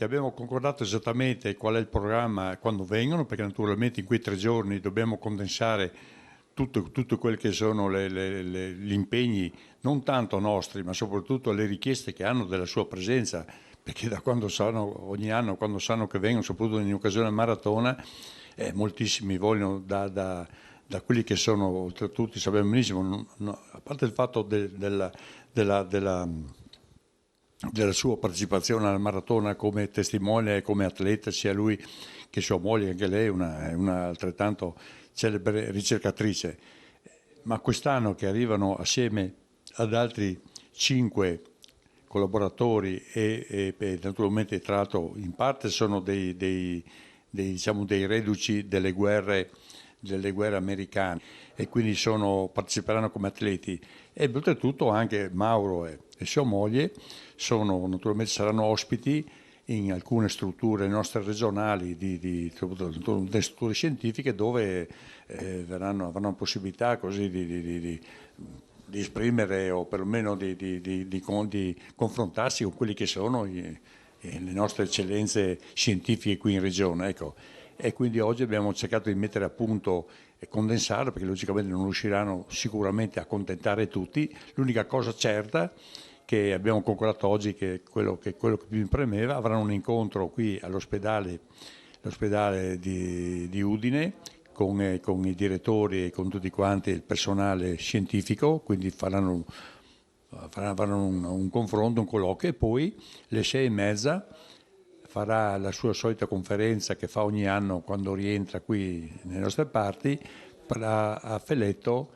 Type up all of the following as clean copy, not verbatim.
Senti, abbiamo concordato esattamente qual è il programma quando vengono, perché naturalmente in quei 3 giorni dobbiamo condensare tutto quel che sono gli impegni, non tanto nostri, ma soprattutto le richieste che hanno della sua presenza, perché da quando sanno, ogni anno, quando sanno che vengono, soprattutto in occasione maratona, moltissimi vogliono da quelli che sono, oltretutto sappiamo benissimo, a parte il fatto della della sua partecipazione alla maratona come testimone e come atleta, sia lui che sua moglie, anche lei è una altrettanto celebre ricercatrice. Ma quest'anno che arrivano assieme ad altri 5 collaboratori e naturalmente tra l'altro in parte sono diciamo, dei reduci delle guerre americane e quindi parteciperanno come atleti, e oltretutto anche Mauro e sua moglie naturalmente saranno ospiti in alcune strutture nostre regionali, soprattutto delle strutture scientifiche, dove avranno possibilità così di esprimere o perlomeno di confrontarsi con quelli che sono le nostre eccellenze scientifiche qui in regione. Ecco. E quindi oggi abbiamo cercato di mettere a punto e condensare, perché logicamente non riusciranno sicuramente a accontentare tutti. L'unica cosa certa che abbiamo concordato oggi, che quello che più mi premeva, avranno un incontro qui all'ospedale di Udine con i direttori e con tutti quanti il personale scientifico, quindi faranno un confronto, un colloquio, e poi alle 6:30 farà la sua solita conferenza che fa ogni anno quando rientra qui nelle nostre parti, a Feletto,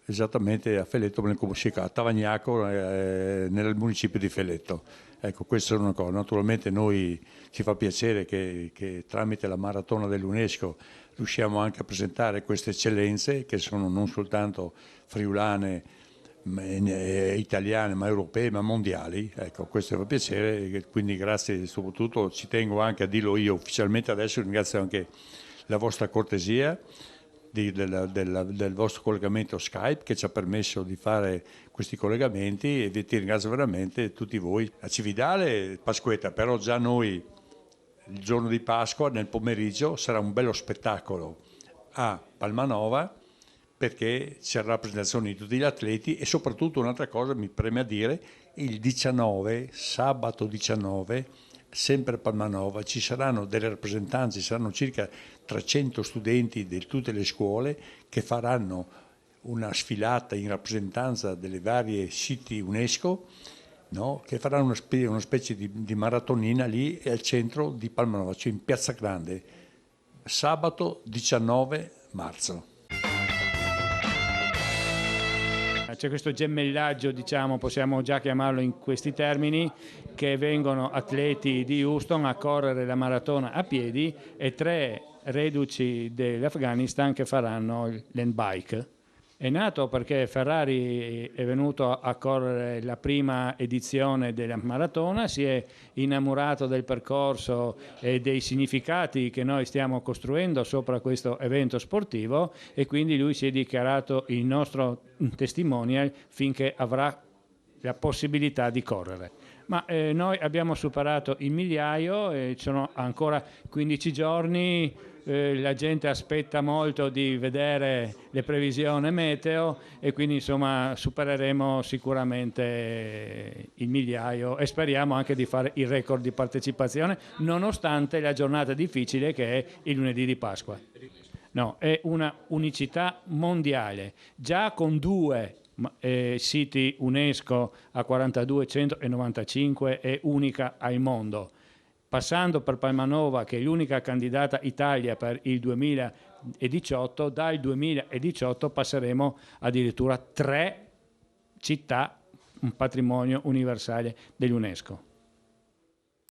esattamente a Feletto, a Tavagnaco, nel municipio di Feletto. Ecco, questa è una cosa. Naturalmente noi ci fa piacere che tramite la maratona dell'UNESCO riusciamo anche a presentare queste eccellenze, che sono non soltanto friulane, italiane, ma europee, ma mondiali. Ecco, questo fa piacere, quindi grazie. Soprattutto ci tengo anche a dirlo io ufficialmente adesso, ringrazio anche la vostra cortesia del vostro collegamento Skype, che ci ha permesso di fare questi collegamenti, e ti ringrazio veramente tutti voi. A Cividale Pasquetta, però già noi il giorno di Pasqua nel pomeriggio sarà un bello spettacolo a Palmanova, perché c'è la rappresentazione di tutti gli atleti, e soprattutto un'altra cosa mi preme a dire: il 19, sabato 19, sempre a Palmanova, ci saranno delle rappresentanze, ci saranno circa 300 studenti di tutte le scuole che faranno una sfilata in rappresentanza delle varie siti UNESCO, no? Che faranno una specie di maratonina lì al centro di Palmanova, cioè in Piazza Grande, sabato 19 marzo. C'è questo gemellaggio, diciamo, possiamo già chiamarlo in questi termini, che vengono atleti di Houston a correre la maratona a piedi e 3 reduci dell'Afghanistan che faranno l'handbike. È nato perché Ferrari è venuto a correre la prima edizione della maratona, si è innamorato del percorso e dei significati che noi stiamo costruendo sopra questo evento sportivo, e quindi lui si è dichiarato il nostro testimonial finché avrà la possibilità di correre. Ma noi abbiamo superato il migliaio e ci sono ancora 15 giorni. La gente aspetta molto di vedere le previsioni meteo, e quindi insomma supereremo sicuramente il migliaio, e speriamo anche di fare il record di partecipazione, nonostante la giornata difficile che è il lunedì di Pasqua. No, è una unicità mondiale, già con 2 siti UNESCO a 42, 195 è unica al mondo. Passando per Palmanova, che è l'unica candidata Italia per il 2018, dal 2018 passeremo addirittura 3 città, un patrimonio universale dell'UNESCO.